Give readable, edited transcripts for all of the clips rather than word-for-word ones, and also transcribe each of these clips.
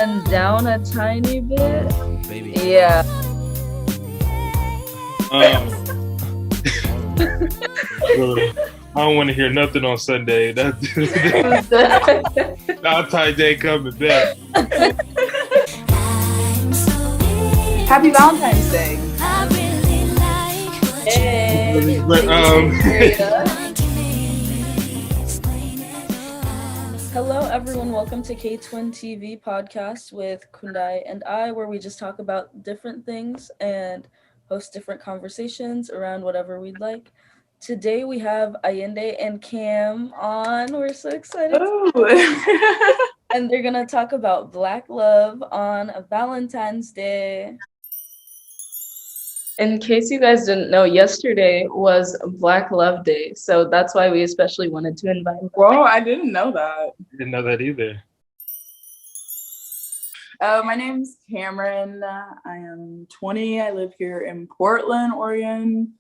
and down a tiny bit. Baby. Yeah. Really, I don't want to hear nothing on Sunday. That's Valentine Day coming back. Happy Valentine's Day. Hey. Hello, everyone. Welcome to ktwinTV podcast with Kundai and I, where we just talk about different things and host different conversations around whatever we'd like. Today we have Ayinde and Cam on. We're so excited. And they're going to talk about Black love on Valentine's Day. In case you guys didn't know, yesterday was Black Love Day, so that's why we especially wanted to invite them. Whoa, I didn't know that. Didn't know that either. My name's Cameron. I am 20. I live here in Portland, Oregon.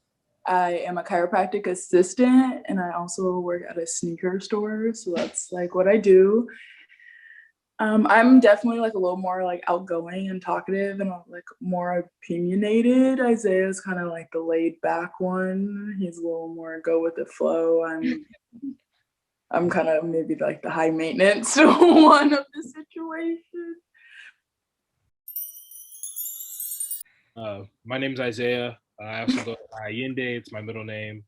I am a chiropractic assistant, and I also work at a sneaker store, so that's like what I do. I'm definitely like a little more like outgoing and talkative and like more opinionated. Isaiah's kind of like the laid back one. He's a little more go with the flow. I'm kind of maybe like the high maintenance one of the situation. My name's Isaiah. I also go by Ayinde. It's my middle name.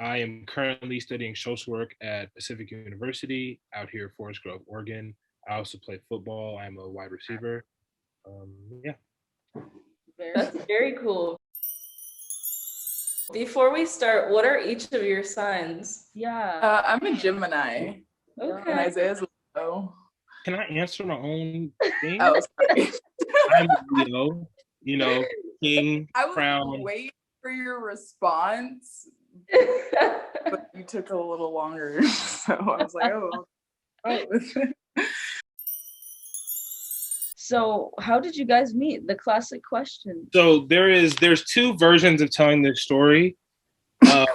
I am currently studying social work at Pacific University out here in Forest Grove, Oregon. I also play football. I'm a wide receiver. Yeah. That's very cool. Before we start, what are each of your signs? Yeah. I'm a Gemini. Okay. And Isaiah's Leo. Can I answer my own thing? Oh, sorry. I'm Leo, king, I was crown. waiting for your response, but you took a little longer. So I was like, oh. So how did you guys meet? The classic question. So there's two versions of telling this story. Let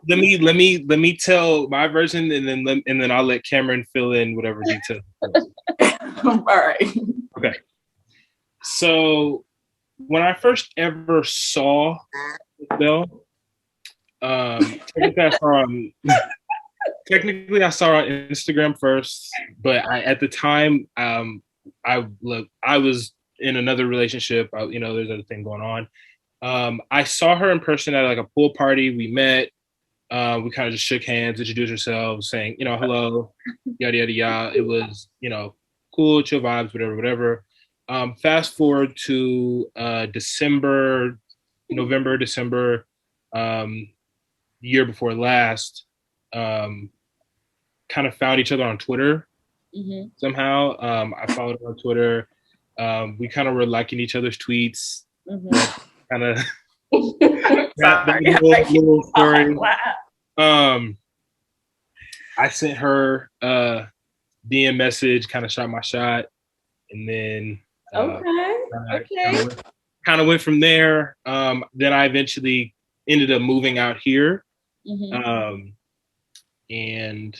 me tell my version, and then I'll let Cameron fill in whatever details. All right. Okay. So when I first ever saw Bill, technically I saw her on Instagram first, but at the time I was in another relationship. There's other thing going on. I saw her in person at like a pool party. We met. We kind of just shook hands, introduced ourselves, saying, hello, yada, yada, yada. It was, cool, chill vibes, whatever. Fast forward to November, December, year before last, kind of found each other on Twitter somehow. I followed her on Twitter. We kind of were liking each other's tweets. Kind of that little story. I sent her DM message, kind of shot my shot, and then kind of went from there. Then I eventually ended up moving out here, and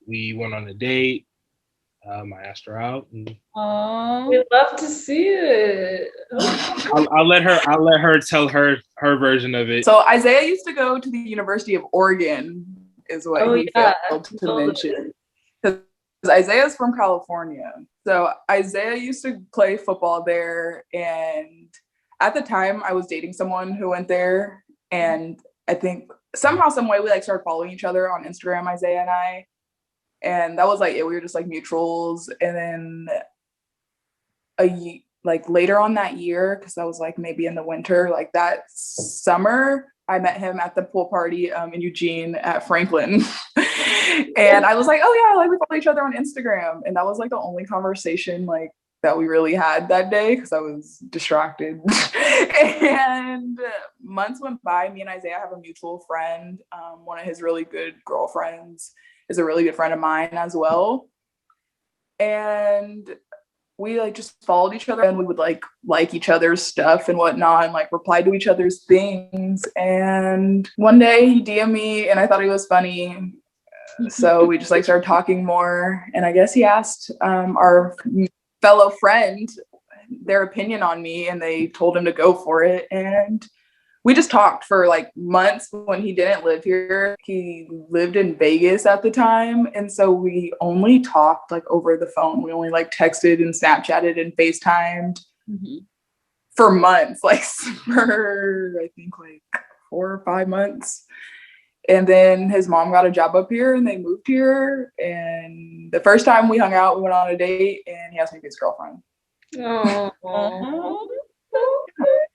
we went on a date. I asked her out. We'd love to see it. I'll let her tell her version of it. So Isaiah used to go to the University of Oregon, is what he failed to mention. Because Isaiah's from California. So Isaiah used to play football there, and at the time I was dating someone who went there, and I think somehow, some way we like started following each other on Instagram, Isaiah and I. And that was like it. We were just like mutuals. And then later on that year, because that was like maybe in the winter, like that summer, I met him at the pool party in Eugene at Franklin. And I was like, oh yeah, like we follow each other on Instagram. And that was like the only conversation like that we really had that day because I was distracted. And months went by. Me and Isaiah have a mutual friend. One of his really good girlfriends is a really good friend of mine as well. And we like just followed each other, and we would like each other's stuff and whatnot, and like reply to each other's things. And one day he DM'd me, and I thought he was funny. So we just like started talking more. And I guess he asked our fellow friend their opinion on me, and they told him to go for it. And we just talked for like months when he didn't live here. He lived in Vegas at the time. And so we only talked like over the phone. We only like texted and Snapchatted and FaceTimed for months, like for I think like 4 or 5 months. And then his mom got a job up here and they moved here. And the first time we hung out, we went on a date and he asked me to be his girlfriend. Oh.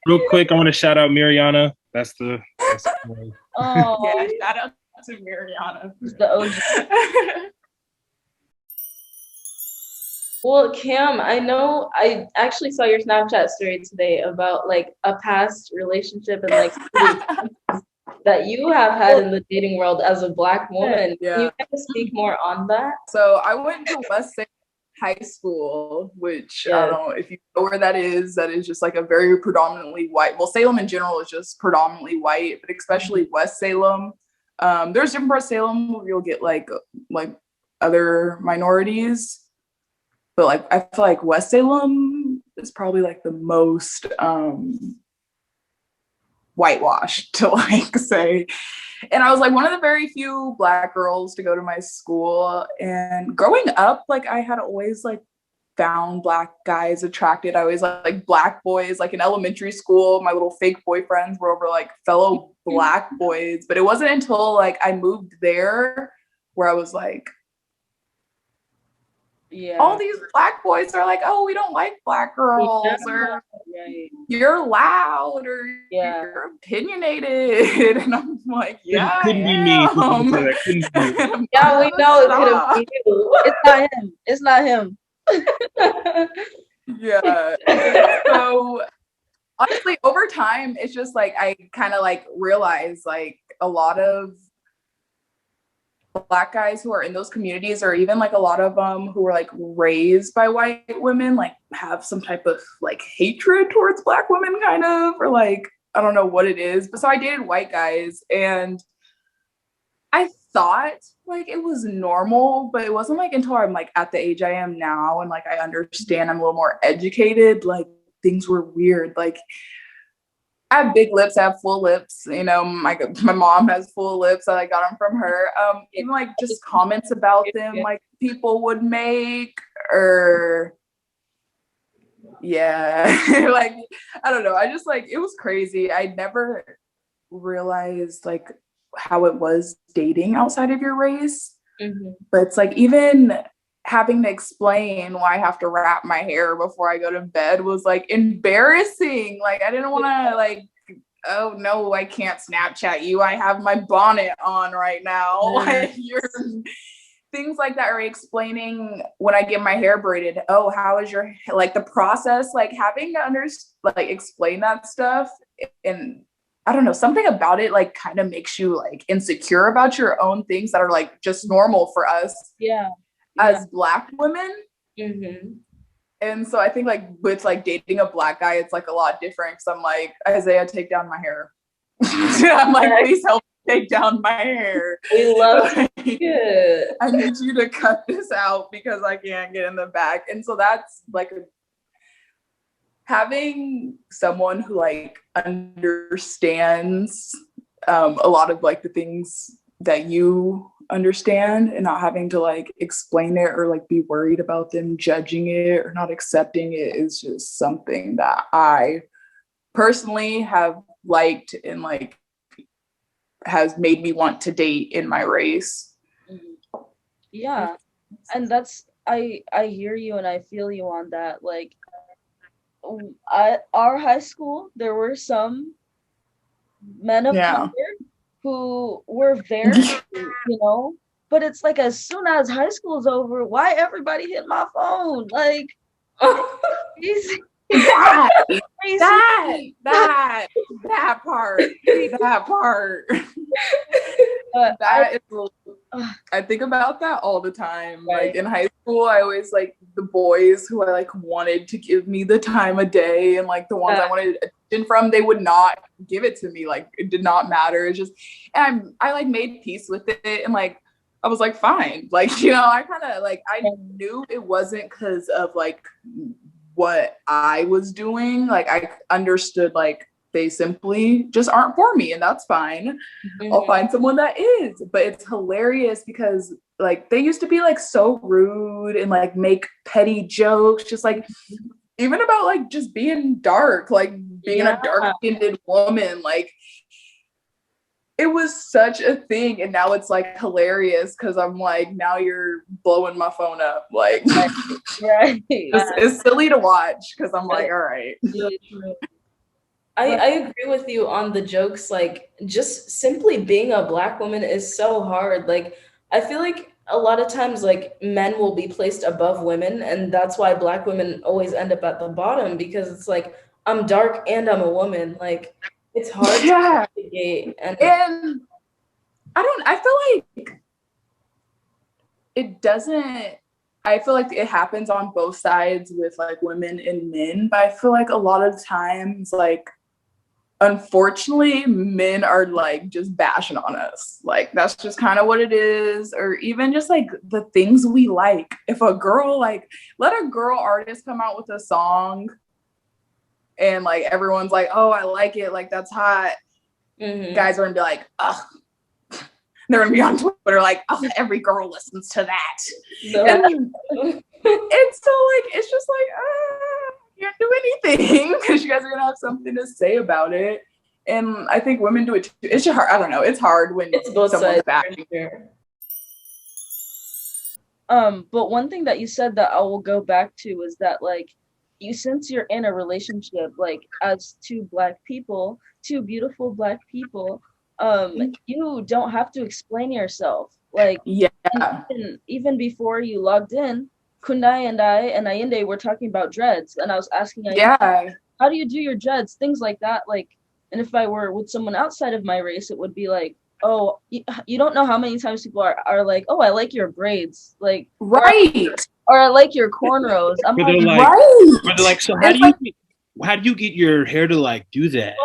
Real quick, I want to shout out Mariana. That's yeah, shout out to Mariana. The OG. Well, Cam, I know I actually saw your Snapchat story today about like a past relationship and like that you have had in the dating world as a Black woman. Yeah. Can you kind of speak more on that? So I went to West Salem High School, which I don't know if you know where that is. That is just like a very predominantly white. Well, Salem in general is just predominantly white, but especially West Salem. There's different parts of Salem where you'll get like other minorities, but like I feel like West Salem is probably like the most whitewashed to like say. And I was like one of the very few Black girls to go to my school. And growing up, like I had always like found Black guys attracted. I always like Black boys. Like in elementary school, my little fake boyfriends were over like fellow Black boys. But it wasn't until like I moved there where I was like, all these Black boys are like, oh, we don't like Black girls, or you're loud, or you're opinionated. And I'm like, yeah, couldn't be me. Yeah, we know it could have been you. It's not him. Yeah. So honestly, over time, it's just like I kind of like realized like a lot of Black guys who are in those communities, or even like a lot of them who were like raised by white women, like have some type of like hatred towards Black women, kind of, or like I don't know what it is. But so I dated white guys, and I thought like it was normal, but it wasn't like until I'm like at the age I am now, and like I understand, I'm a little more educated, like things were weird. Like I have big lips, I have full lips, you know, my mom has full lips, I got them from her. Even like just comments about them, like people would make, or like, I don't know. I just like, it was crazy. I never realized like how it was dating outside of your race. But it's like, even having to explain why I have to wrap my hair before I go to bed was like embarrassing. Like I didn't want to like, oh no, I can't Snapchat you. I have my bonnet on right now. Like things like that, or explaining when I get my hair braided. Oh, how is your like the process? Like having to explain that stuff, and I don't know, something about it like kind of makes you like insecure about your own things that are like just normal for us. As Black women. And so I think like with like dating a Black guy, it's like a lot different, because I'm like, Isaiah, take down my hair. I'm like, please help me take down my hair. We love it. I need you to cut this out because I can't get in the back. And so that's like having someone who like understands a lot of like the things that you understand, and not having to like explain it or like be worried about them judging it or not accepting it, is just something that I personally have liked, and like has made me want to date in my race. And that's I hear you and I feel you on that. Like at our high school, there were some men of color who were very, you know, but it's like as soon as high school's over, why everybody hit my phone? Like, that part. I think about that all the time. Like in high school, I always like the boys who I like wanted to give me the time of day, and like the ones I wanted attention from, they would not give it to me. Like it did not matter. It's just, and I like made peace with it, and like I was like, fine. Like, you know, I kind of like, I knew it wasn't because of like what I was doing. Like, I understood like they simply just aren't for me, and that's fine. I'll find someone that is. But it's hilarious because like they used to be like so rude and like make petty jokes, just like even about like just being dark, like being a dark-skinned woman, like it was such a thing. And now it's like hilarious because I'm like, now you're blowing my phone up. Like, it's silly to watch because I'm like, all right. I agree with you on the jokes. Like, just simply being a Black woman is so hard. Like, I feel like a lot of times, like, men will be placed above women, and that's why Black women always end up at the bottom, because it's like, I'm dark and I'm a woman. Like, it's hard to navigate. And I feel like it doesn't, I feel like it happens on both sides with like women and men, but I feel like a lot of times, like, unfortunately, men are like just bashing on us. Like, that's just kind of what it is. Or even just like the things we like. If a girl, like, let a girl artist come out with a song and like everyone's like, oh, I like it, like that's hot. Guys are gonna be like, ugh. They're gonna be on Twitter like, oh, every girl listens to that. And it's so like, it's just like, you can't do anything because you guys are gonna have something to say about it. And I think women do it too. It's just hard. I don't know. It's hard when it's both someone's sides bashing. But one thing that you said that I will go back to is that like since you're in a relationship, like as two beautiful Black people, you don't have to explain yourself. Like, even before you logged in, Kundai and Ayinde were talking about dreads, and I was asking Ayinde, how do you do your dreads? Things like that. Like, and if I were with someone outside of my race, it would be like, oh, you don't know how many times people are like, oh, I like your braids, like, or I like your cornrows. I'm like, they're like, so how do you get your hair to like do that?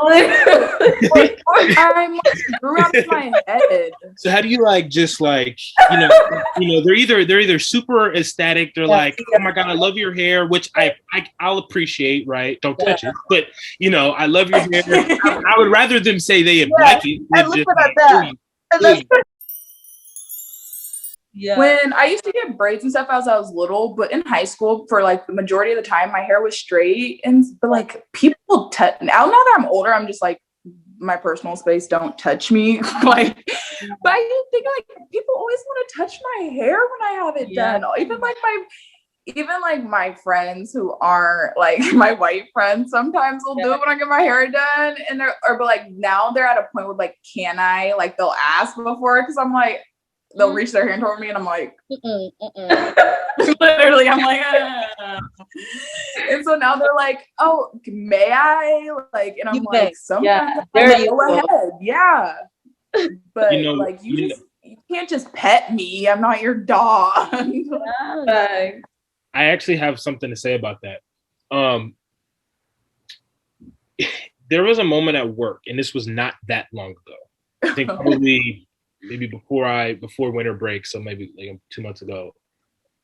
I grew out of my head. So how do you like just like they're either super ecstatic, they're like, oh my god, I love your hair, which I'll appreciate, right? Don't touch it, but I love your hair. I would rather them say they like it. When I used to get braids and stuff as I was little, but in high school, for like the majority of the time, my hair was straight. But like people now that I'm older, I'm just like, my personal space, don't touch me. Like, but I think like people always want to touch my hair when I have it done. Even like my friends who aren't like my white friends sometimes will do it when I get my hair done, and but like now they're at a point where like, can I? Like they'll ask before, because I'm like, they'll reach their hand toward me and I'm like, literally, I'm like, and so now they're like, oh, may I? Like, and I'm like, sometimes go ahead, but like you can't just pet me. I'm not your dog. I actually have something to say about that. There was a moment at work, and this was not that long ago. I think probably maybe before winter break, so maybe like 2 months ago,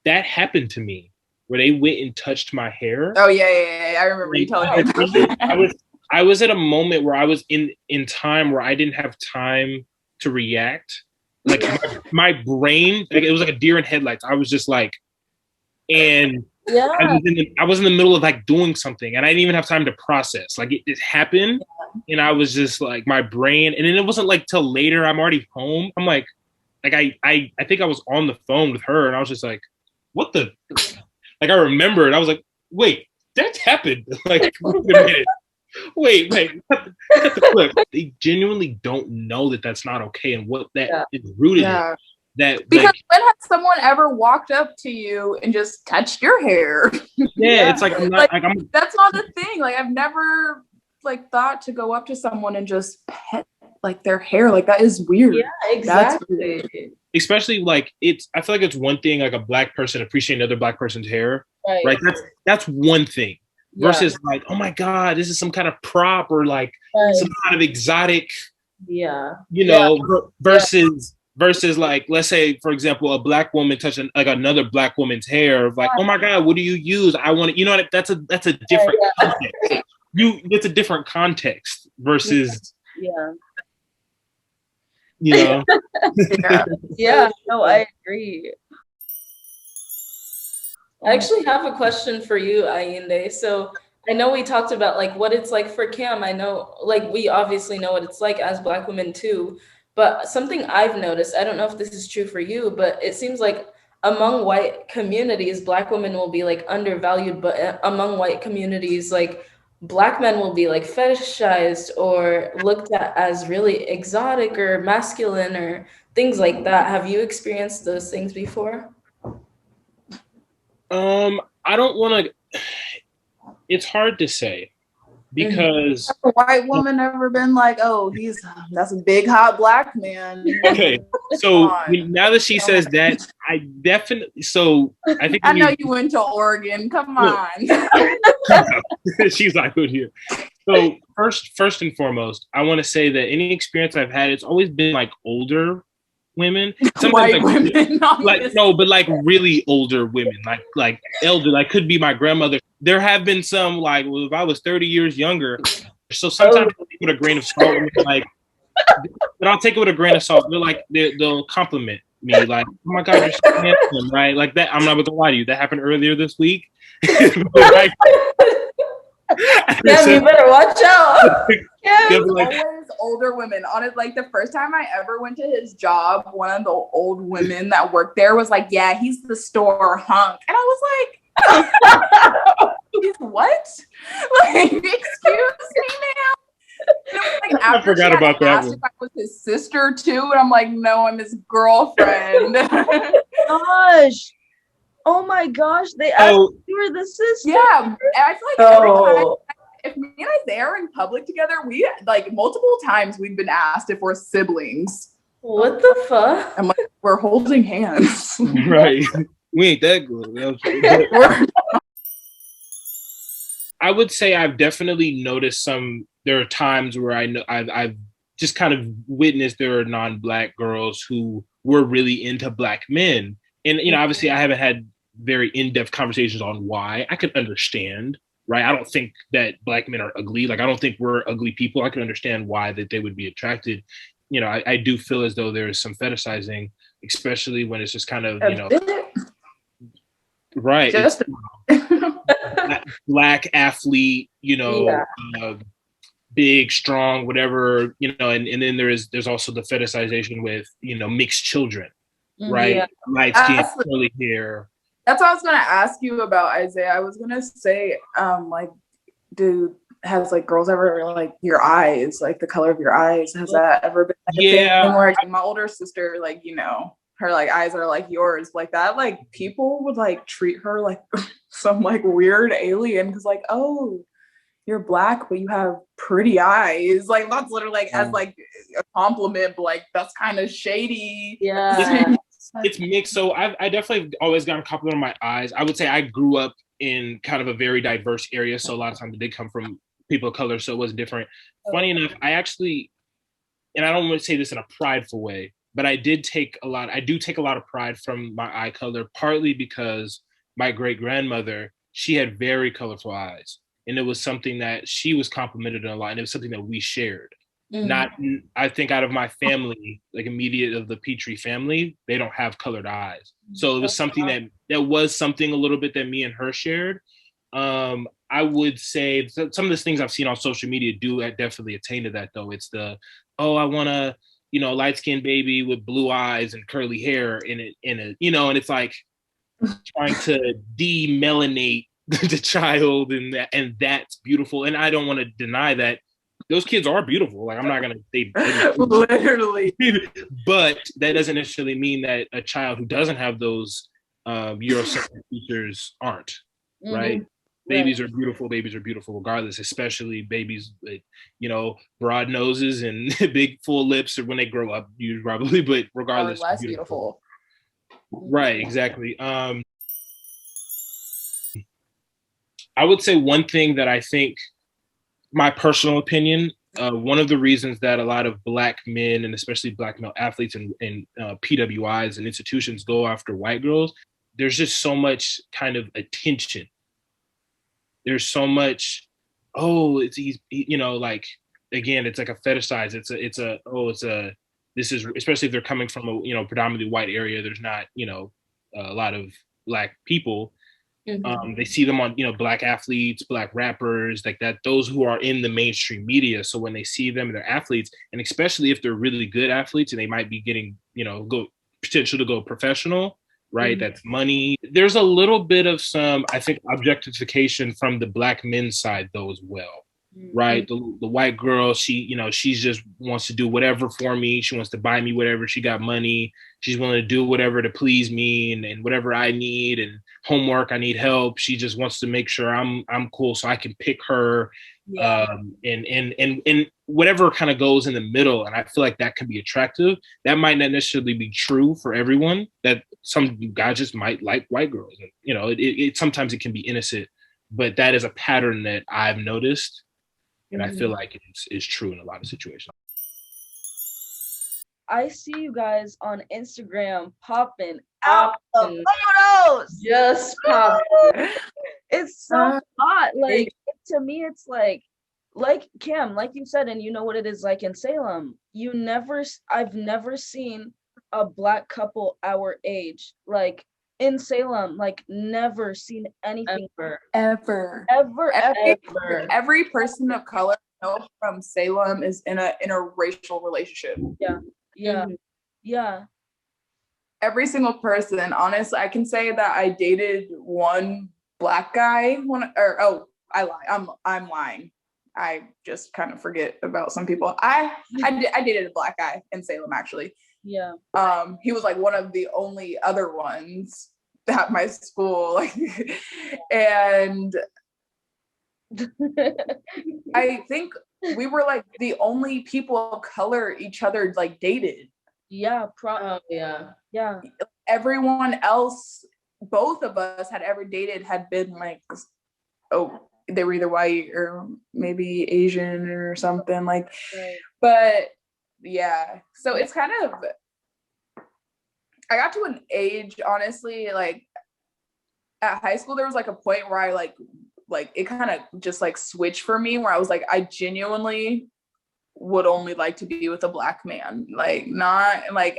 that happened to me where they went and touched my hair. Oh yeah. I remember you telling me. I was at a moment where I was in time where I didn't have time to react. Like my brain, like it was like a deer in headlights. I was just like, and I was in the middle of like doing something, and I didn't even have time to process. Like it happened, and I was just like, my brain, and then it wasn't like till later. I'm already home. I'm like I think I was on the phone with her, and I was just like, what the? Like I remembered. I was like, wait, that's happened. Like wait a minute. Wait, cut the clip. They genuinely don't know that that's not okay, and what that is rooted in. Because when has someone ever walked up to you and just touched your hair? It's like I'm not that's not a thing. Like I've never like thought to go up to someone and just pet like their hair. Like that is weird. Yeah, exactly. That's weird. Especially like I feel like it's one thing like a Black person appreciating another Black person's hair. Right. That's one thing. Versus like, oh my God, this is some kind of prop or like some kind of exotic, versus versus like, let's say, for example, a black woman touching like another black woman's hair, like, oh my God, what do you use? I want to, you know, that's a different context. It's a different context versus, Yeah. you know. Yeah, no, I agree. I actually have a question for you, Ayinde. So I know we talked about like what it's like for Cam. I know like we obviously know what it's like as Black women too. But something I've noticed, I don't know if this is true for you, but it seems like among white communities, Black women will be like undervalued, but among white communities, like Black men will be like fetishized or looked at as really exotic or masculine or things like that. Have you experienced those things before? I don't want to. It's hard to say because a white woman ever been like, oh, that's a big hot black man. Okay, so now that she says that, I definitely. So I think I know you went to Oregon. Come on. She's like good here. So first and foremost, I want to say that any experience I've had, it's always been like older women. Sometimes white women, like no, but like really older women, like elder, like could be my grandmother. There have been some like, well, if I was 30 years younger, so sometimes I take it with a grain of salt, like, but I'll take it with a grain of salt. They're like they'll compliment me, like, oh my God, you're so handsome, right? Like that. I'm not going to lie to you. That happened earlier this week. Like, yeah, you better watch out. Always older women. On it, like the first time I ever went to his job, one of the old women that worked there was like, "Yeah, he's the store hunk," and I was like, "He's what? Like, excuse me, ma'am." Like, I forgot about that one. If I was his sister too, and I'm like, "No, I'm his girlfriend." Gosh. Oh my gosh, they asked you were the sister. Yeah, and I feel like every time, if me and Isaiah are in public together, we like multiple times we've been asked if we're siblings. What the fuck? I'm like, we're holding hands. Right. We ain't that good. I would say I've definitely noticed there are times where I know I've just kind of witnessed there are non-Black girls who were really into Black men. And, you know, obviously I haven't had very in-depth conversations on why. I could understand, right? I don't think that Black men are ugly. Like, I don't think we're ugly people. I can understand why that they would be attracted. You know, I do feel as though there is some fetishizing, especially when it's just kind of, you know, right. Just Black athlete, you know, big, strong, whatever, you know, and then there's also the fetishization with, you know, mixed children. Right, light skin, curly hair. That's what I was gonna ask you about, Isaiah. I was gonna say, like, has like girls ever like your eyes, like the color of your eyes? Has that ever been like a thing where like, my older sister, like, you know, her like eyes are like yours, like that? Like people would like treat her like some like weird alien because like, oh, you're Black, but you have pretty eyes. Like that's literally like as like a compliment, but like that's kind of shady. Yeah. It's mixed. So I definitely always gotten a compliment on my eyes. I would say I grew up in kind of a very diverse area. So a lot of times it did come from people of color. So it was different. Funny enough, I actually, and I don't want to say this in a prideful way, but I do take a lot of pride from my eye color, partly because my great grandmother, she had very colorful eyes. And it was something that she was complimented on a lot. And it was something that we shared. Not, I think out of my family, like immediate of the Petrie family, they don't have colored eyes. So it was something that was something a little bit that me and her shared. I would say some of the things I've seen on social media do definitely attain to that though. It's the, oh, I want a, you know, light skinned baby with blue eyes and curly hair in it, you know, and it's like trying to demelanate the child and that's beautiful. And I don't want to deny that. Those kids are beautiful. Like, I'm not going to say literally, but that doesn't necessarily mean that a child who doesn't have those Eurocentric features aren't, right? Babies are beautiful regardless, especially babies with, you know, broad noses and big full lips, or when they grow up, usually probably, but regardless, less beautiful. Right, exactly. I would say one thing that I think, my personal opinion, one of the reasons that a lot of Black men and especially Black male athletes and PWIs and institutions go after white girls, there's just so much kind of attention. There's so much, oh, it's easy, you know, like, again, it's like a fetishize. This is, especially if they're coming from a, you know, predominantly white area, there's not, you know, a lot of Black people. They see them on, you know, Black athletes, Black rappers, like that, those who are in the mainstream media. So when they see them, they're athletes, and especially if they're really good athletes and they might be getting, you know, potential to go professional, right? That's money. There's a little bit of some, I think, objectification from the Black men's side though as well. Right. The white girl, she, you know, she's just wants to do whatever for me. She wants to buy me whatever. She got money. She's willing to do whatever to please me and whatever I need and homework, I need help. She just wants to make sure I'm cool so I can pick her. And whatever kind of goes in the middle. And I feel like that can be attractive. That might not necessarily be true for everyone. That some guys just might like white girls. And, you know, it sometimes it can be innocent, but that is a pattern that I've noticed. And I feel like it's true in a lot of situations. I see you guys on Instagram popping out the photos. Just popping. It's so hot. Like, to me, it's like Cam, like you said, and you know what it is like in Salem. I've never seen a Black couple our age, like, in Salem, like, never seen anything Ever. Every person of color from Salem is in a interracial relationship. Yeah. Every single person. Honestly, I can say that I dated one Black guy. I lie. I'm lying. I just kind of forget about some people. I dated a Black guy in Salem, actually. Yeah. He was like one of the only other ones at my school, like, and I think we were like the only people of color each other like dated. Yeah. Yeah. Everyone else, both of us had ever dated had been like, oh, they were either white or maybe Asian or something, like, right. But yeah, so it's kind of, I got to an age, honestly, like at high school, there was like a point where I like it kind of just like switched for me, where I was like, I genuinely would only like to be with a Black man, like, not like,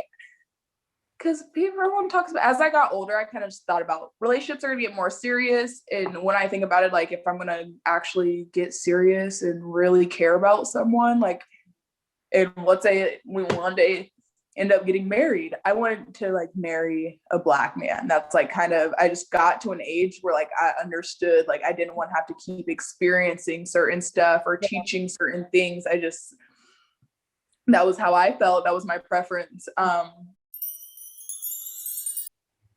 because everyone talks about, as I got older, I kind of just thought about relationships are gonna get more serious. And when I think about it, like, if I'm gonna actually get serious and really care about someone, like, and let's say we one day end up getting married, I wanted to like marry a Black man. That's like kind of, I just got to an age where like I understood, like, I didn't want to have to keep experiencing certain stuff or teaching certain things. That was how I felt. That was my preference.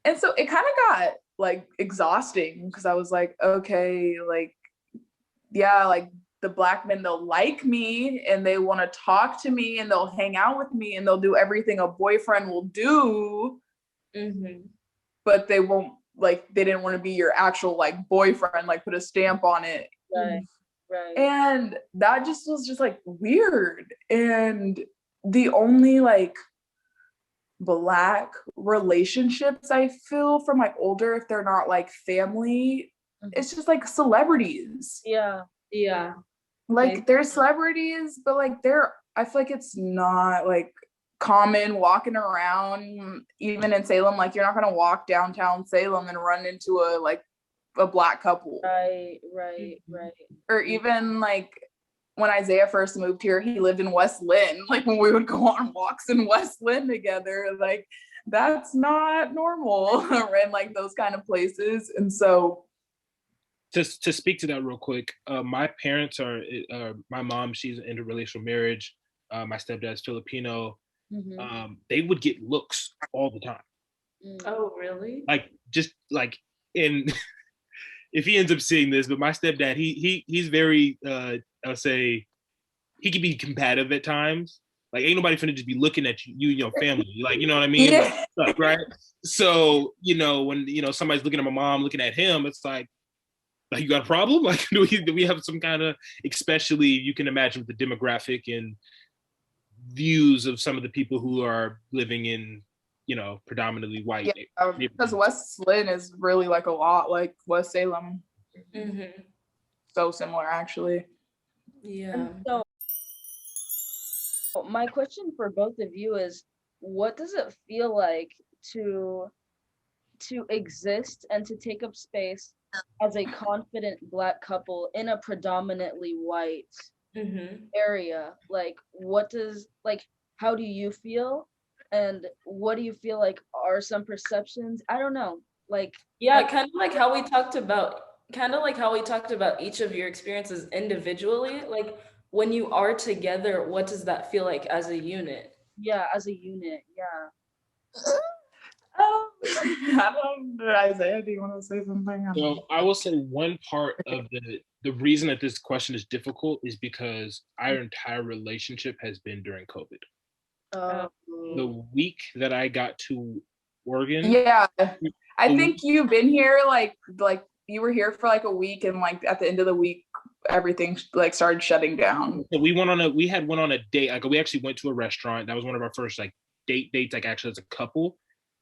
And so it kind of got like exhausting, because I was like, okay, like, yeah, like the Black men, they'll like me and they want to talk to me and they'll hang out with me and they'll do everything a boyfriend will do, but they won't, like, they didn't want to be your actual like boyfriend, like put a stamp on it. Right. And that just was just like weird. And the only like Black relationships I feel from like older, if they're not like family, it's just like celebrities. Yeah. Like, they're celebrities, but like I feel like it's not like common walking around, even in Salem. Like, you're not gonna walk downtown Salem and run into a Black couple. Right. Or even like when Isaiah first moved here, he lived in West Lynn. Like, when we would go on walks in West Lynn together, like, that's not normal in like those kind of places. And so, to speak to that real quick, my parents are, my mom, she's in a interrelational marriage. My stepdad's Filipino. They would get looks all the time. Oh, really? Like, just like, in if he ends up seeing this, but my stepdad, he's very, I'll say, he can be combative at times. Like, ain't nobody finna just be looking at you and your family. Like, you know what I mean? Yeah. Like, right? So, you know, when, you know, somebody's looking at my mom, looking at him, it's like Like, you got a problem? Like, do we have some kind of, especially you can imagine with the demographic and views of some of the people who are living in, predominantly white. Yeah, because West Lynn is really like a lot like West Salem. Mm-hmm. So similar, actually. Yeah. And so my question for both of you is, what does it feel like to exist and to take up space as a confident Black couple in a predominantly white area? Like, how do you feel, and what do you feel like are some perceptions? I don't know. Like, kind of like how we talked about each of your experiences individually. Like, when you are together, what does that feel like as a unit? Yeah, as a unit. Yeah. I don't know. Isaiah, do you want to say something? So I will say one part of the reason that this question is difficult is because our entire relationship has been during COVID. The week that I got to Oregon. Yeah, I think you've been here like you were here for like a week, and like at the end of the week, everything like started shutting down. So we went on a date. Like, we actually went to a restaurant. That was one of our first like dates, like actually as a couple.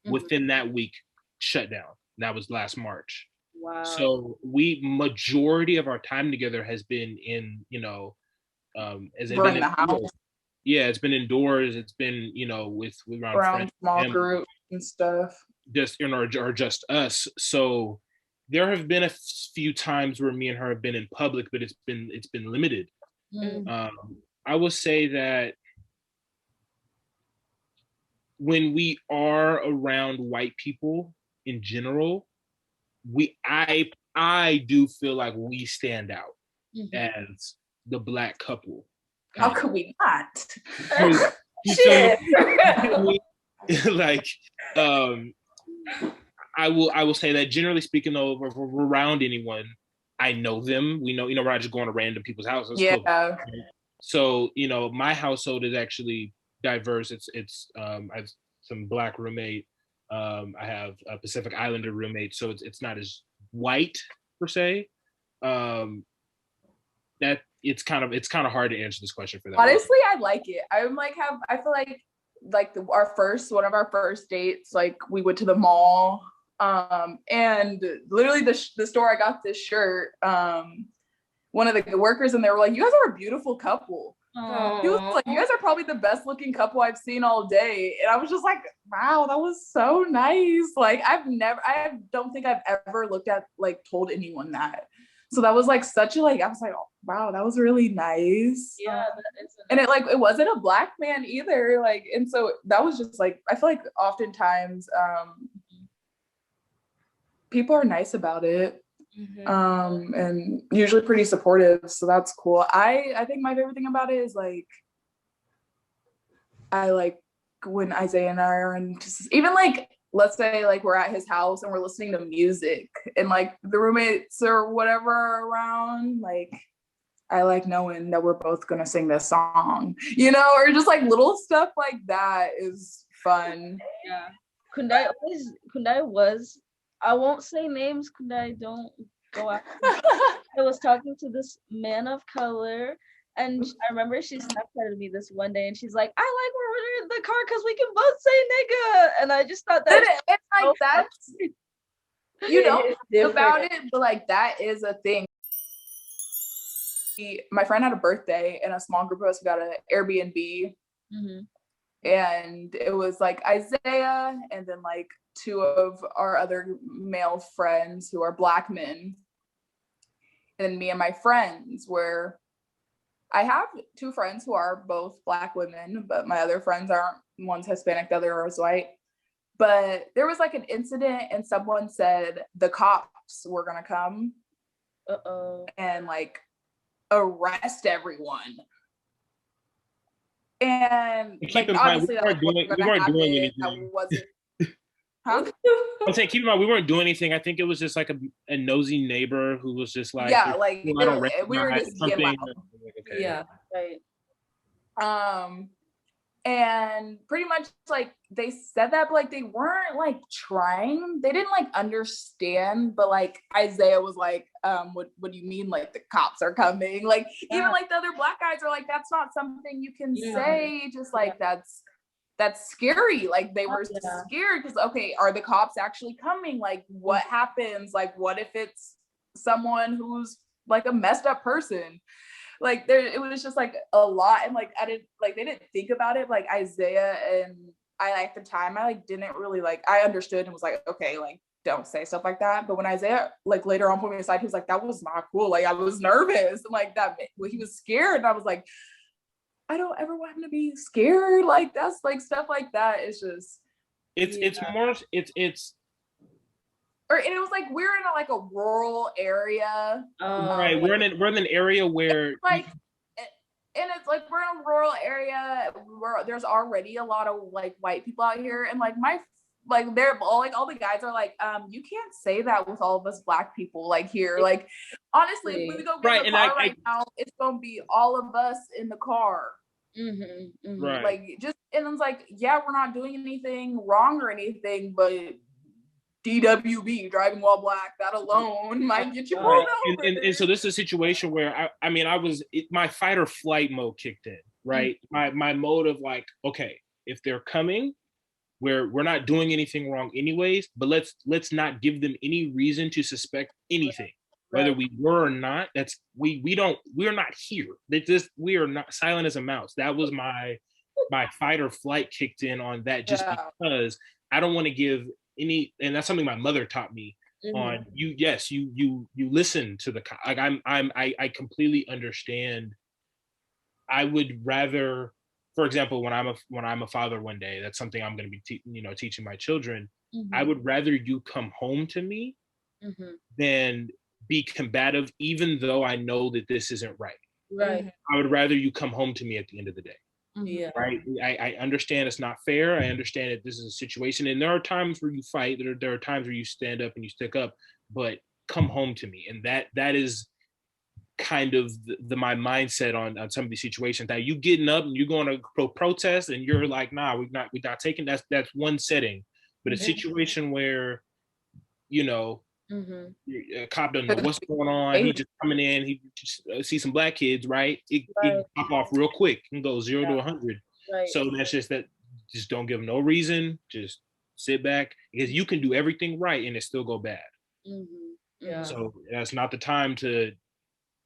Within that week, shut down. That was last March. Wow. So majority of our time together has been in, as we're in the house. Yeah, it's been indoors. It's been, with around small groups and stuff. Just or just us. So there have been a few times where me and her have been in public, but it's been limited. I will say that when we are around white people in general, I do feel like we stand out as the Black couple. How could we not? Shit. Like, I will say that generally speaking, though, if we're around anyone, I know them. We know, we're not just going to random people's houses. Yeah. Cool. So, my household is actually diverse. It's I have some Black roommate. I have a Pacific Islander roommate, so it's not as white per se. That it's kind of hard to answer this question for that. Honestly, I like it. I feel like one of our first dates, like we went to the mall, and literally the store I got this shirt, one of the workers in there were like, "You guys are a beautiful couple." He was like, "You guys are probably the best looking couple I've seen all day." And I was just like, wow, that was so nice. Like, I don't think I've ever told anyone that. So that was like such a, I was like, oh, wow, that was really nice. Yeah. And it wasn't a Black man either. Like, and so that was just like, I feel like oftentimes people are nice about it. And usually pretty supportive, so that's cool. I think my favorite thing about it is like, I like when Isaiah and I are in, even like, let's say like we're at his house and we're listening to music and like the roommates or whatever are around, like I like knowing that we're both gonna sing this song, or just like little stuff like that is fun. Yeah. Kundai was, I won't say names, Kundai, don't go after me. I was talking to this man of color, and I remember she Snapchatted me this one day, and she's like, "I like where we're in the car because we can both say nigga," and I just thought that it's like that's you don't think about it, but like that is a thing. My friend had a birthday, and a small group of us got an Airbnb, and it was like Isaiah, and then like two of our other male friends who are Black men, and me and my friends, where I have two friends who are both Black women, but my other friends aren't. One's Hispanic, the other is white. But there was like an incident, and someone said the cops were gonna come and like arrest everyone. And like obviously we weren't doing anything. That wasn't. Huh? I'm saying, keep in mind, we weren't doing anything. I think it was just like a nosy neighbor who was just like, yeah, like we were just something. being loud. Okay. Yeah, right. And pretty much like they said that, but like they weren't like trying. They didn't like understand. But like Isaiah was like, what do you mean like the cops are coming? Like even like the other black guys are like, that's not something you can say. Just like that's scary. Like they were scared because okay, are the cops actually coming? Like what happens? Like what if it's someone who's like a messed up person? Like there, it was just like a lot, and like I didn't like they didn't think about it. Like Isaiah and I at the time I like didn't really like I understood and was like, okay, like don't say stuff like that. But when Isaiah like later on put me aside, he was like, that was not cool. Like I was nervous and like that well, he was scared, and I was like, I don't ever want him to be scared. Like that's like stuff like that. It's just it's more it's or and it was like we're in a rural area. Right. We're in an area where like and it's like we're in a rural area where there's already a lot of like white people out here, and like my like they're all the guys are like, you can't say that with all of us black people like here. Like honestly, if we go get in the car right now, it's gonna be all of us in the car. Right. Like just and it's like, yeah, we're not doing anything wrong or anything, but DWB, driving while black, that alone might get you pulled over. And so this is a situation where my fight or flight mode kicked in, right? My mode of like, okay, if they're coming, we're not doing anything wrong anyways, but let's not give them any reason to suspect anything. Whether we were or not, we're not here. We are not silent as a mouse. That was my fight or flight kicked in on that just because I don't want to give any, and that's something my mother taught me on you listen to the like I completely understand. I would rather, for example, when I'm a father one day, that's something I'm going to be teaching my children. I would rather you come home to me than be combative, even though I know that this isn't right. I would rather you come home to me at the end of the day. Right. I understand it's not fair. I understand that this is a situation, and there are times where you fight. There are times where you stand up and you stick up, but come home to me. And that is kind of my mindset on some of these situations. That you getting up and you're going to go protest, and you're like, nah, we're not taking. That's one setting, but a situation where a cop doesn't know what's going on. He just coming in. He just see some black kids, right? It pop off real quick and go 0 to 100. Right. So that's just that. Just don't give them no reason. Just sit back, because you can do everything right and it still go bad. So that's not the time to.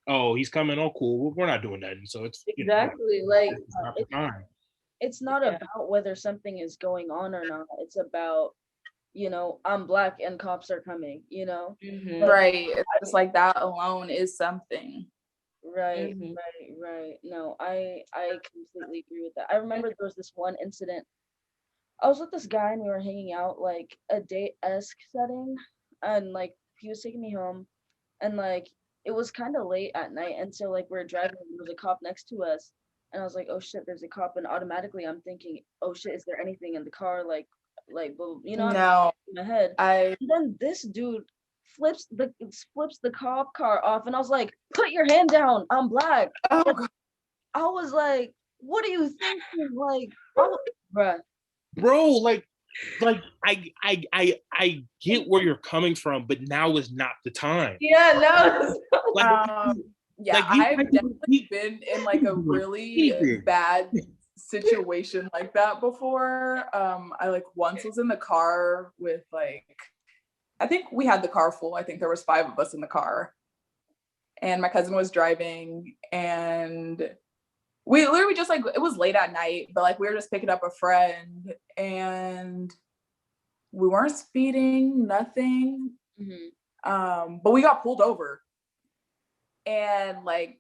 Oh, he's coming. Oh, cool. We're not doing that. And so it's exactly it's not about whether something is going on or not. It's about I'm black and cops are coming, Right. It's just like that alone is something. Right. No, I completely agree with that. I remember there was this one incident. I was with this guy and we were hanging out like a date-esque setting, and like he was taking me home, and like it was kind of late at night, and so like we're driving and there was a cop next to us, and I was like, oh shit, there's a cop, and automatically I'm thinking, oh shit, is there anything in the car, like no. In my head. And then this dude flips the cop car off, and I was like, put your hand down, I'm black. I was like, what are you thinking? Like, bro, like I get where you're coming from, but now is not the time. I've definitely been in like a really bad situation like that before. I like once was in the car with like, I think we had the car full. I think there was 5 of us in the car, and my cousin was driving, and we literally just like, it was late at night, but like we were just picking up a friend, and we weren't speeding, nothing. But we got pulled over, and like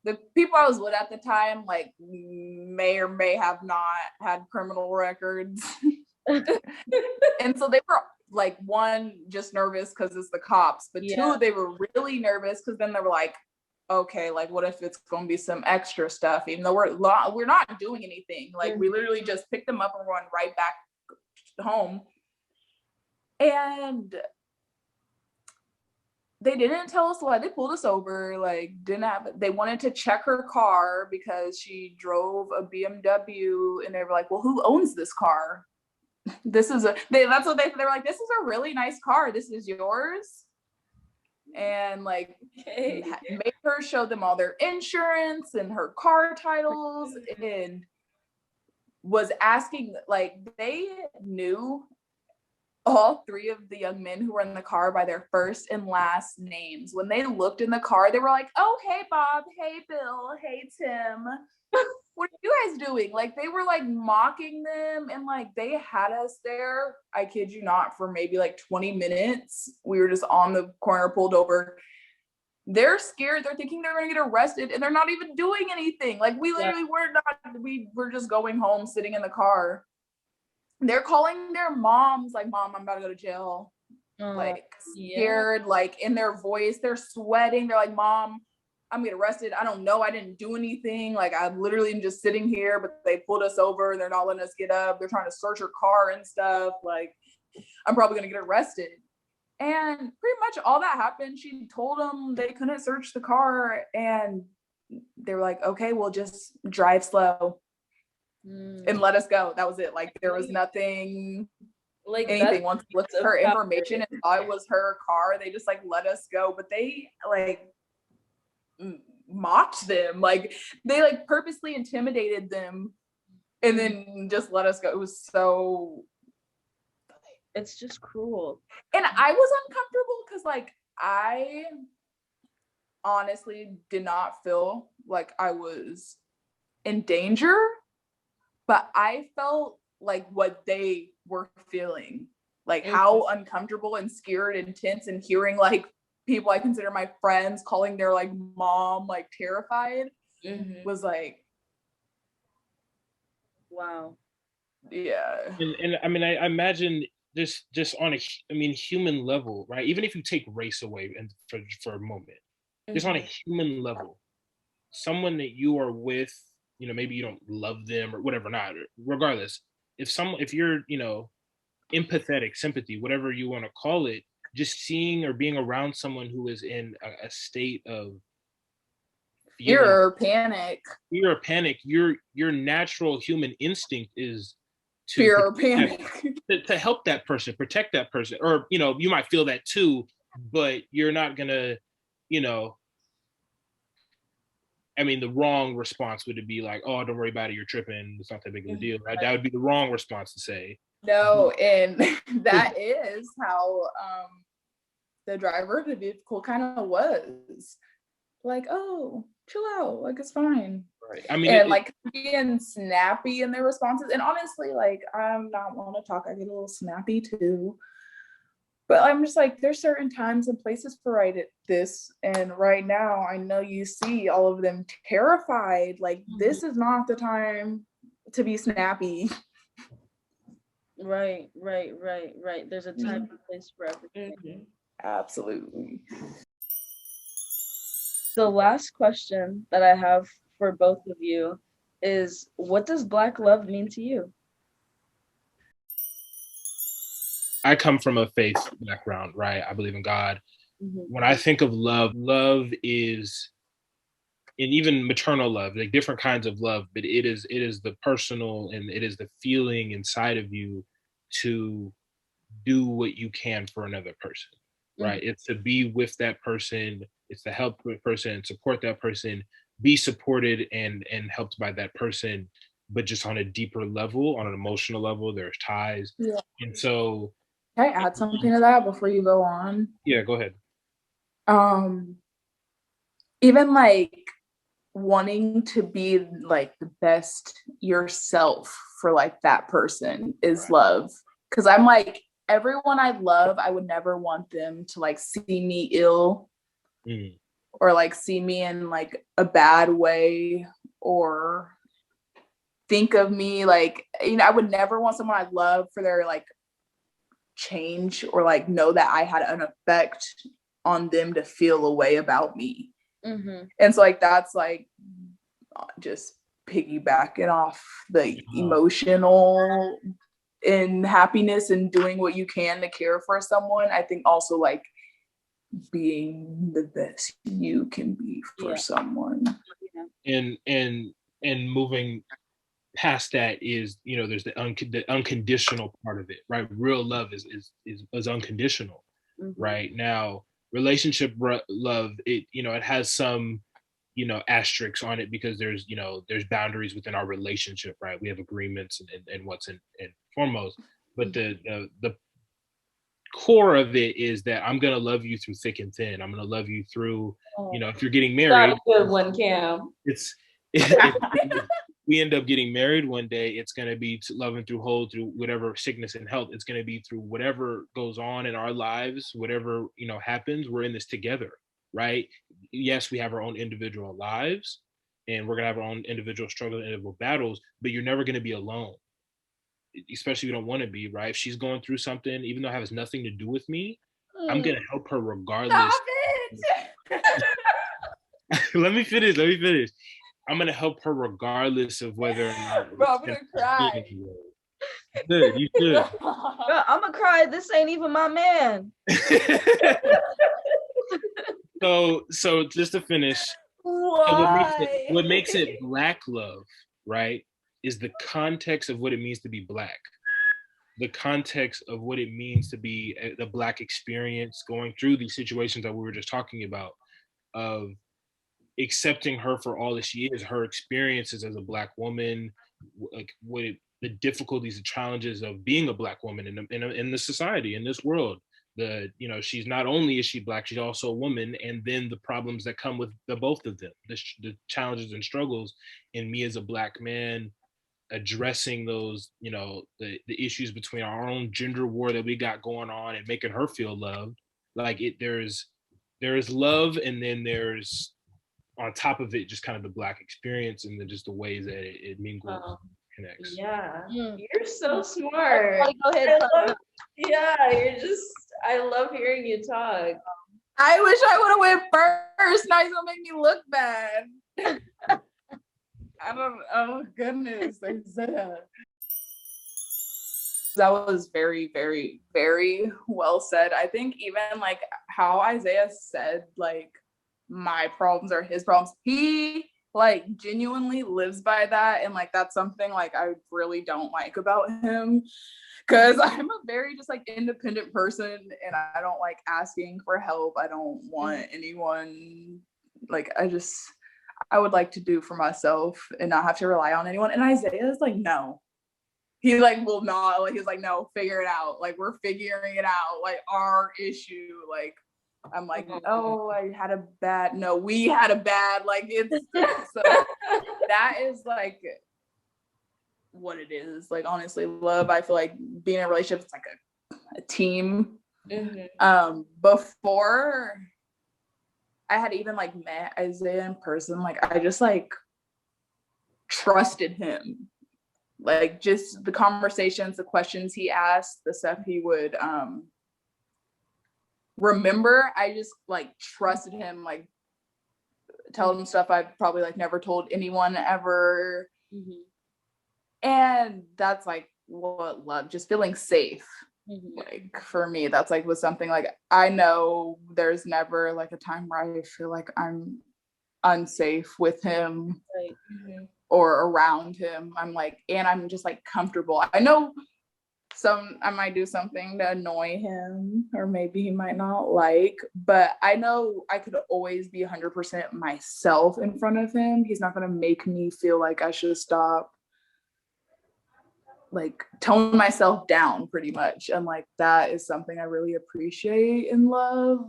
the people I was with at the time like may or may have not had criminal records. And so they were like, 1, just nervous because it's the cops, but 2, they were really nervous because then they were like, okay, like what if it's going to be some extra stuff, even though we're not doing anything. Like we literally just picked them up and run right back home. And they didn't tell us why. They pulled us over, like they wanted to check her car because she drove a BMW, and they were like, well, who owns this car? That's what they were like, this is a really nice car. This is yours. And like made her show them all their insurance and her car titles, and was asking, like, they knew all three of the young men who were in the car by their first and last names. When they looked in the car, they were like, oh, hey, Bob, hey, Bill, hey, Tim. What are you guys doing? Like, they were like mocking them, and like they had us there, I kid you not, for maybe like 20 minutes. We were just on the corner, pulled over. They're scared. They're thinking they're going to get arrested, and they're not even doing anything. Like, we literally we were just going home, sitting in the car. They're calling their moms, like, Mom, I'm about to go to jail. Like, scared, like in their voice, they're sweating. They're like, Mom, I'm getting arrested. I don't know. I didn't do anything. Like, I literally am just sitting here, but they pulled us over. They're not letting us get up. They're trying to search her car and stuff. Like, I'm probably going to get arrested. And pretty much all that happened. She told them they couldn't search the car, and they were like, okay, we'll just drive slow and let us go. That was it. Like, there was nothing, like anything. Once we looked at her information and saw it was her car, they just like let us go. But they like mocked them. Like, they like purposely intimidated them and then just let us go. It was so, it's just cruel. And I was uncomfortable because like I honestly did not feel like I was in danger, but I felt like what they were feeling, like how uncomfortable and scared and tense, and hearing like people I consider my friends calling their like mom like terrified was like, wow. Yeah. And I mean, I imagine just on a, I mean, human level, right? Even if you take race away and for a moment, just on a human level, someone that you are with, you know, maybe you don't love them or whatever, not regardless. If you're, you know, empathetic, sympathy, whatever you want to call it, just seeing or being around someone who is in a state of fear or panic, your natural human instinct is to fear or panic, to help that person, protect that person. Or, you know, you might feel that too, but you're not gonna, you know, I mean, the wrong response would be like, oh, don't worry about it, you're tripping, it's not that big of a deal. That would be the wrong response to say. No, and that is how the driver of the vehicle kind of was. Like, oh, chill out, like it's fine. Right. I mean, and like being snappy in their responses. And honestly, like, I'm not want to talk, I get a little snappy too. But I'm just like, there's certain times and places for this. And right now, I know you see all of them terrified. Like, this is not the time to be snappy. Right. There's a time and place for everything. Absolutely. The last question that I have for both of you is, what does Black love mean to you? I come from a faith background, right? I believe in God. When I think of love, love is, and even maternal love, like different kinds of love, but it is the personal, and it is the feeling inside of you to do what you can for another person, right? It's to be with that person, it's to help the person, support that person, be supported and helped by that person, but just on a deeper level, on an emotional level, there's ties. Yeah. And so, can I add something to that before you go on? Yeah, go ahead. Even like wanting to be like the best yourself for like that person is love. Because I'm like, everyone I love, I would never want them to like see me ill or like see me in like a bad way or think of me like, you know, I would never want someone I love for their like change or like know that I had an effect on them to feel a way about me. And so like that's like just piggybacking off the emotional and happiness and doing what you can to care for someone. I think also like being the best you can be for someone. And moving past that is, there's the unconditional part of it, right? Real love is unconditional. Right now, relationship love, it has some asterisks on it, because there's boundaries within our relationship, right? We have agreements and what's in foremost, but the core of it is that I'm gonna love you through thick and thin. I'm gonna love you through, if you're getting married, not a good one, Cam. it's we end up getting married one day, it's going to be loving through whatever sickness and health. It's going to be through whatever goes on in our lives, whatever happens. We're in this together, right? Yes, we have our own individual lives, and we're going to have our own individual struggles and individual battles, but you're never going to be alone, especially if you don't want to be, right? If she's going through something, even though it has nothing to do with me, I'm going to help her regardless. Stop it! Let me finish. I'm gonna help her regardless of whether or not. Bro, I'm gonna cry. Good, you should. I'm gonna cry. This ain't even my man. So just to finish, what makes it Black love, right, is the context of what it means to be Black. The context of what it means to be the Black experience, going through these situations that we were just talking about, of accepting her for all that she is, her experiences as a Black woman, like the difficulties and challenges of being a Black woman in the society, in this world. She's not only is she Black, she's also a woman, and then the problems that come with the both of them, the challenges and struggles, and me as a Black man addressing those, the issues between our own gender war that we got going on, and making her feel loved. Like there's love, and then there's, on top of it, just kind of the Black experience, and then just the ways that it mingles, connects. Yeah, you're so smart. Go ahead. I love hearing you talk. I wish I would have went first. Now he's gonna make me look bad. Oh goodness, that was very, very, very well said. I think even like how Isaiah said, like, my problems are his problems, he like genuinely lives by that, and like that's something like I really don't like about him, because I'm a very just like independent person, and I don't like asking for help. I don't want anyone, like I would like to do for myself and not have to rely on anyone. And Isaiah is like, no, he like will not, like he's like, no, figure it out, like we're figuring it out, like our issue, like I'm like, oh, we had a bad, like it's so that is like what it is. Like honestly, love, I feel like being in a relationship, it's like a team. Before I had even like met Isaiah in person, like I just like trusted him, like just the conversations, the questions he asked, the stuff he would remember. I just like trusted him, like tell him stuff I've probably like never told anyone ever. And that's like what love, just feeling safe. Like for me, that's like was something like I know there's never like a time where I feel like I'm unsafe with him or around him. I'm like, and I'm just like comfortable. I know I might do something to annoy him, or maybe he might not like, but I know I could always be 100% myself in front of him. He's not going to make me feel like I should stop, like tone myself down pretty much. And like that is something I really appreciate in love,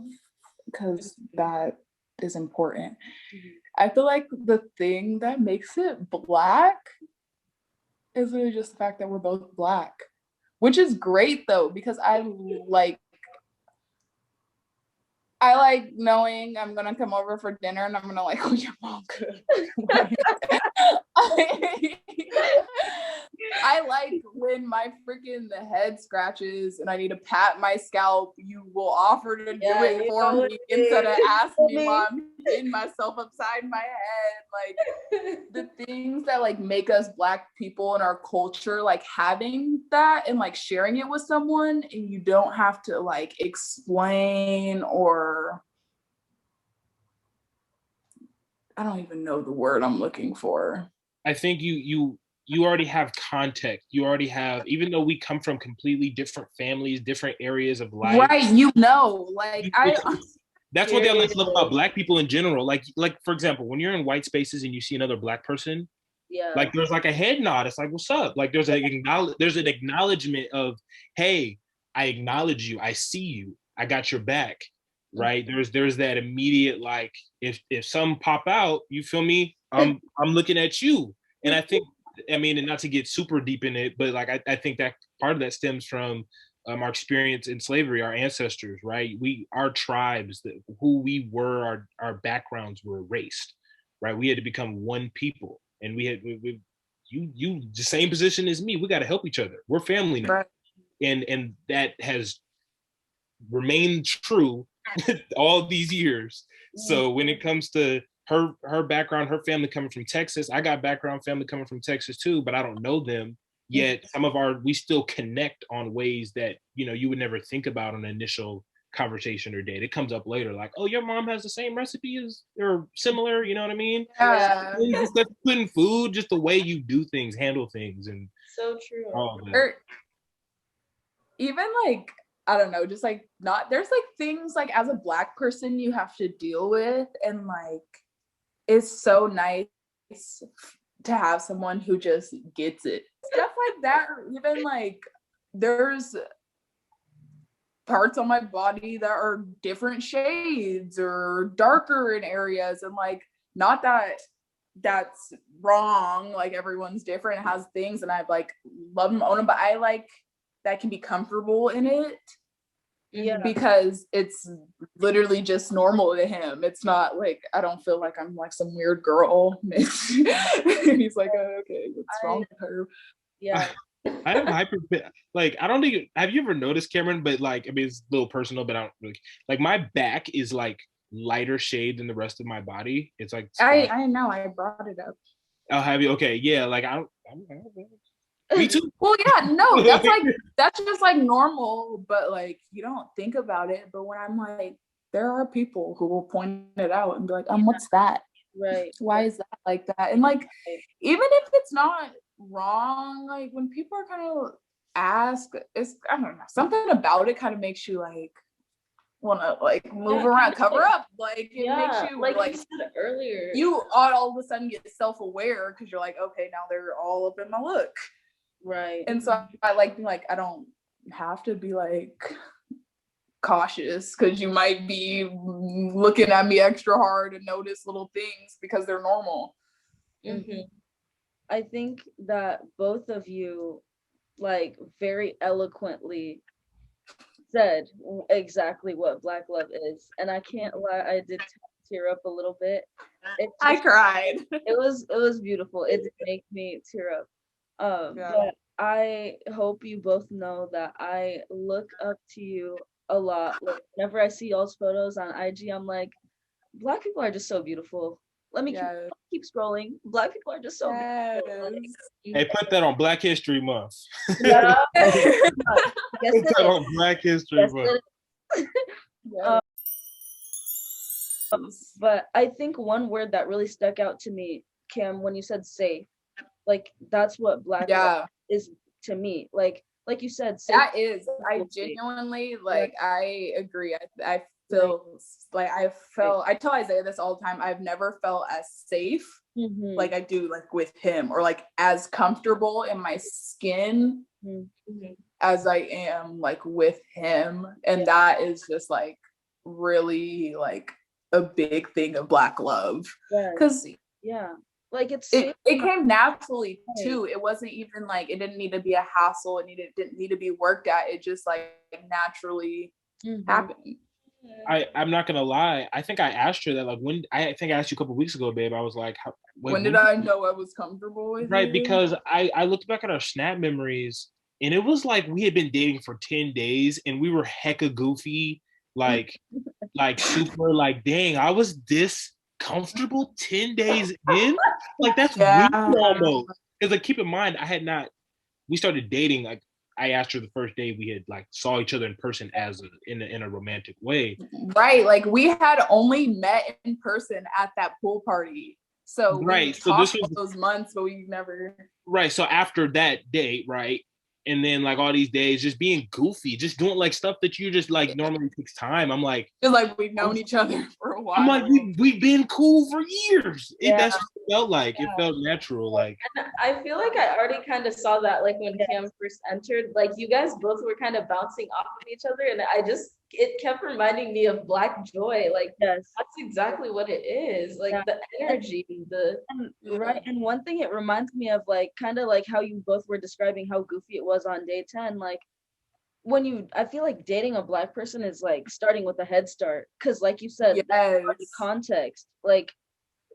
because that is important. I feel like the thing that makes it Black is really just the fact that we're both Black, which is great though, because I like knowing I'm gonna come over for dinner and I'm gonna like, oh, your mom could. I like when my freaking head scratches and I need to pat my scalp, you will offer to do it for me instead of ask me, Mom, beating myself upside my head. Like the things that like make us Black people in our culture, like having that and like sharing it with someone, and you don't have to like explain, or I don't even know the word I'm looking for. I think you already have context. You already have, even though we come from completely different families, different areas of life. Right, like that's what I love about Black people in general. Like for example, when you're in white spaces and you see another Black person, like there's like a head nod. It's like, what's up? Like there's an acknowledgement of, hey, I acknowledge you. I see you. I got your back. Right. There's that immediate, like, if some pop out, you feel me? I'm looking at you. And I think, I mean, and not to get super deep in it, but like I think that part of that stems from our experience in slavery, our ancestors, right? Our tribes, who we were, our backgrounds were erased, right? We had to become one people, and you the same position as me. We got to help each other. We're family now, right. and that has remained true all these years. So when it comes to her background, her family coming from Texas, I got background family coming from Texas too, but I don't know them yet. We still connect on ways that, you would never think about on an initial conversation or date. It comes up later, like, oh, your mom has the same recipe as, or similar, you know what I mean? Yeah. Just putting food, just the way you do things, handle things, and so true. Or even like, I don't know, just like there's like things like as a Black person you have to deal with, and like it's so nice to have someone who just gets it. Stuff like that, or even like there's parts on my body that are different shades or darker in areas, and like not that that's wrong, like everyone's different, has things, and I've like love them, own them, but I like that can be comfortable in it. Yeah, because it's literally just normal to him. It's not like I don't feel like I'm like some weird girl. He's like, oh, okay, what's wrong with her? Yeah. I have like, I don't think, have you ever noticed, Cameron? But like, I mean, it's a little personal, but I don't really, like, my back is like lighter shade than the rest of my body. It's like, I know, I brought it up. I'll have you. Okay, yeah, like I don't me too. Well, yeah, no, that's just like normal, but like you don't think about it. But when I'm like, there are people who will point it out and be like, what's that? Right. Why is that like that? And like, even if it's not wrong, like when people are kind of ask, it's, I don't know, something about it kind of makes you like want to like move around, cover up, like it makes you like you said earlier, you all of a sudden get self-aware because you're like, okay, now they're all up in my look. Right. And so I like being like, I don't have to be like cautious because you might be looking at me extra hard and notice little things because they're normal. Mm-hmm. I think that both of you like very eloquently said exactly what Black love is, and I can't lie, I did tear up a little bit. I cried. It was beautiful. It did make me tear up. But I hope you both know that I look up to you a lot. Like whenever I see y'all's photos on IG, I'm like, Black people are just so beautiful. Let me keep scrolling. Black people are just so beautiful. Like, hey, put that on Black History Month. Yeah. Put that on Black History Month. But I think one word that really stuck out to me, Kim, when you said safe, like that's what Black love is to me. Like you said, safe. That is, I genuinely like, I agree. I feel like I tell Isaiah this all the time. I've never felt as safe like I do like with him, or like as comfortable in my skin as I am like with him. And that is just like really like a big thing of Black love. Because like it came naturally too. It wasn't even like, it didn't need to be a hassle. It didn't need to be worked at. It just like naturally happened. I'm not gonna lie. I think I asked her that, like, when I think I asked you a couple weeks ago, babe. I was like, when did I know I was comfortable with you? Because I looked back at our Snap memories, and it was like we had been dating for 10 days, and we were hecka goofy. Like like super like, dang, I was this comfortable 10 days in. Like that's weird almost. Because like keep in mind, we started dating like I asked her the first day we had like saw each other in person in a romantic way. Right. Like we had only met in person at that pool party. So we talked for those months, but we never. Right. So after that date, right, and then like all these days, just being goofy, just doing like stuff that you just like normally takes time. I'm like, feel like we've known each other for a while. I'm like, we've been cool for years. That's what it felt like. It felt natural. Like, and I feel like I already kind of saw that, like when Cam first entered, like you guys both were kind of bouncing off of each other, and it kept reminding me of Black Joy. Like that's exactly what it is. Like the energy, right. And one thing it reminds me of, like kind of like how you both were describing how goofy it was on day 10. Like I feel like dating a Black person is like starting with a head start, because like you said, context, like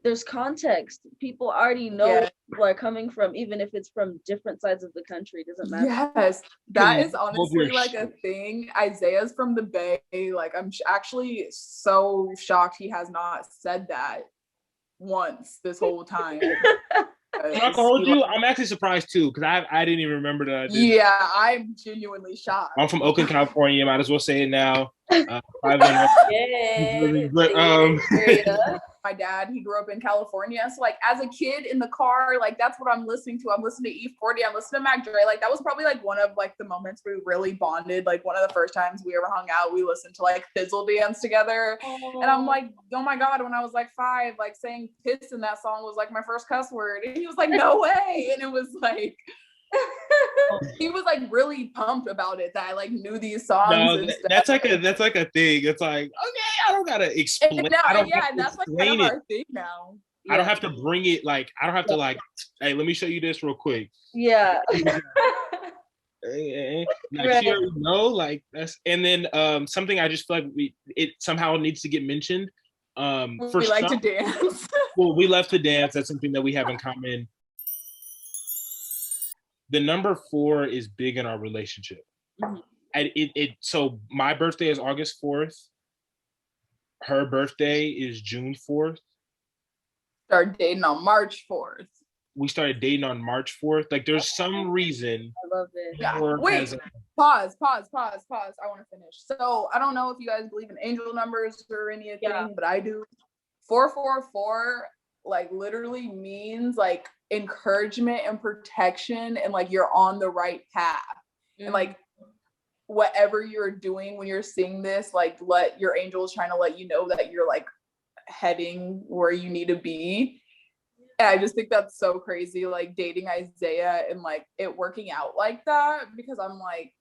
there's context. People already know where people are coming from, even if it's from different sides of the country. It doesn't matter. Yes, that is honestly like a thing. Isaiah's from the Bay. Like I'm actually so shocked he has not said that once this whole time. I'm not gonna hold you. I'm actually surprised too, because I didn't even remember that. Yeah, I'm genuinely shocked. I'm from Oakland, California. Might as well say it now. But my dad, he grew up in California, so like as a kid in the car, like that's what I'm listening to. I'm listening to E40. I'm listening to Mac Dre. Like that was probably like one of like the moments we really bonded. Like one of the first times we ever hung out, we listened to like Fizzle Dance together. And I'm like, oh my god, when I was like 5, like saying piss in that song was like my first cuss word, and he was like, no way. And it was like he was like really pumped about it, that I like knew these songs. No, that's like a thing. It's like, okay, I don't gotta explain. And that's like kind of our thing now. I don't have to bring it, like I don't have to like, hey, let me show you this real quick. Yeah. Like she already know, like that's, and then something I just feel like it somehow needs to get mentioned. We like to dance. Well, we love to dance. That's something that we have in common. The number 4 is big in our relationship. Mm-hmm. And so my birthday is August 4th. Her birthday is June 4th. Started dating on March 4th. We started dating on March 4th. Like there's some reason. I love it. Yeah. Wait, pause. I want to finish. So I don't know if you guys believe in angel numbers or anything, but I do. 444 like literally means like encouragement and protection, and like you're on the right path. And like whatever you're doing when you're seeing this, like let your angels trying to let you know that you're like heading where you need to be. And I just think that's so crazy, like dating Isaiah and like it working out like that, because I'm like,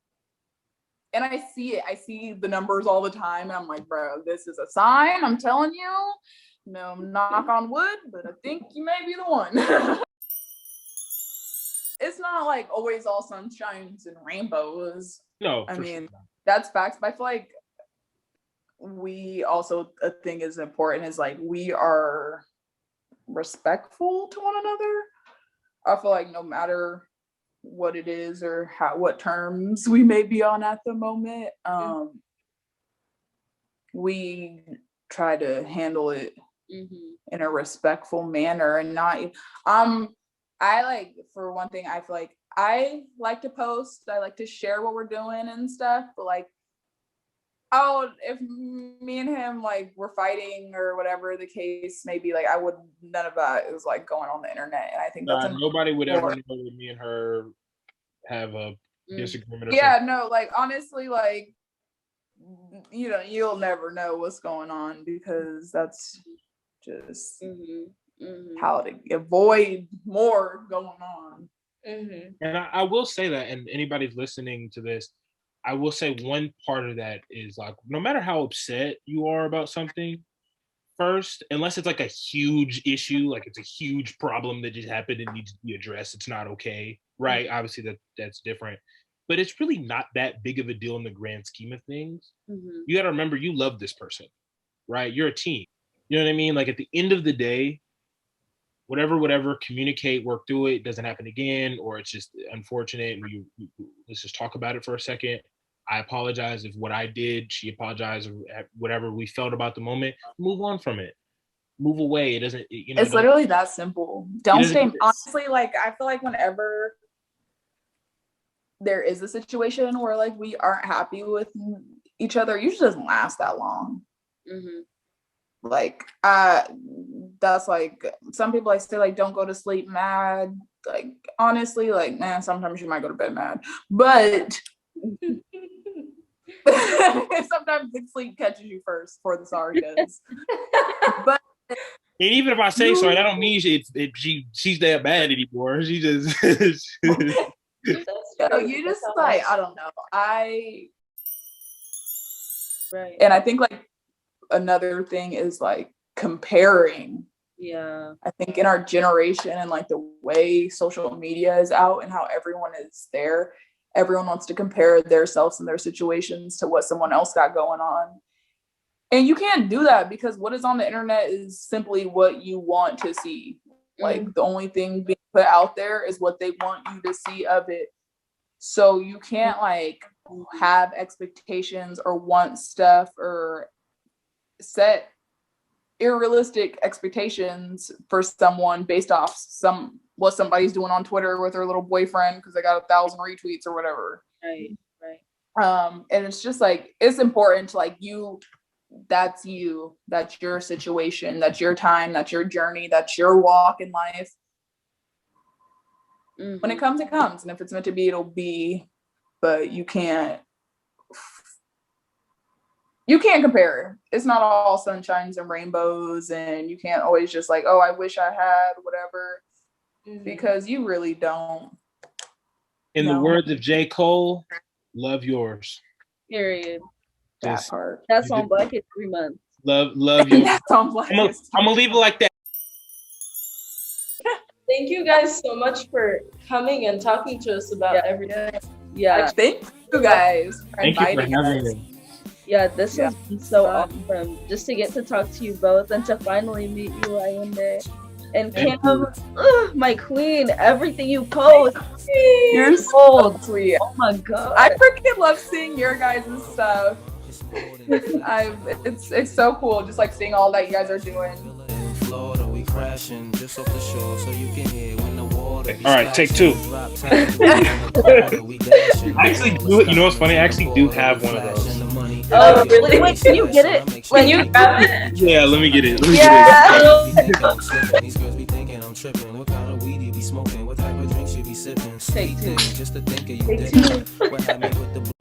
and I see the numbers all the time, and I'm like, bro, this is a sign, I'm telling you. No, knock on wood, but I think you may be the one. It's not like always all sunshines and rainbows. No, I mean, that's facts. But I feel like we also, a thing is important is like we are respectful to one another. I feel like no matter what it is or what terms we may be on at the moment, we try to handle it in a respectful manner, and not I like, for one thing, I feel like I like to post, I like to share what we're doing and stuff, but like, if me and him like we're fighting or whatever the case may be, like none of that is like going on the internet. And I think that's nobody would ever know that me and her have a disagreement. No, like honestly, like you'll never know what's going on, because that's just how to avoid more going on. And I will say that, and anybody's listening to this, I will say one part of that is like, no matter how upset you are about something, first, unless it's like a huge issue, like it's a huge problem that just happened and needs to be addressed, it's not okay, right? Obviously that's different, but it's really not that big of a deal in the grand scheme of things. You got to remember, you love this person, right? You're a team. You know what I mean? Like at the end of the day, whatever, communicate, work through it, doesn't happen again, or it's just unfortunate, and let's just talk about it for a second. I apologize if what I did, she apologized, or whatever we felt about the moment. Move on from it. Move away. It doesn't, it's literally that simple. Don't stay. Honestly, like I feel like whenever there is a situation where like we aren't happy with each other, it usually doesn't last that long. Mm-hmm. Like that's like some people like say like don't go to sleep mad. Like honestly, like man, sometimes you might go to bed mad, but sometimes the sleep catches you first before the sorry does. But and even if I say sorry, that don't mean she's that bad anymore. She just you just like I don't know. Right. And I think like another thing is like comparing. Yeah. I think in our generation and like the way social media is out and how everyone is there, everyone wants to compare themselves and their situations to what someone else got going on. And you can't do that because what is on the internet is simply what you want to see. Like the only thing being put out there is what they want you to see of it. So you can't like have expectations or want stuff or set unrealistic expectations for someone based off what somebody's doing on Twitter with their little boyfriend because they got 1,000 retweets or whatever. Right. And it's just like it's important to like that's your situation, that's your time, that's your journey, that's your walk in life. Mm-hmm. When it comes, and if it's meant to be, it'll be. But you can't compare. It's not all sunshines and rainbows, and you can't always just like, oh, I wish I had whatever, because you really don't. In the words of J. Cole, love yours. Period. That part. That's on Black History Month. Love yours. That's on Black History. I'm gonna leave it like that. Thank you guys so much for coming and talking to us about everything. Yeah. Thank you guys for inviting us. Yeah, this has been so awesome just to get to talk to you both and to finally meet you, Ayinde. And Cam, my queen, everything you post. You're so sweet. Oh my god. I freaking love seeing your guys' stuff. It's so cool just like seeing all that you guys are doing. All right, take two. I actually do it. You know what's funny? I actually do have one of those. Oh, really? Wait, can you get it? Can you grab it? Yeah, let me get it. Take two. Take two.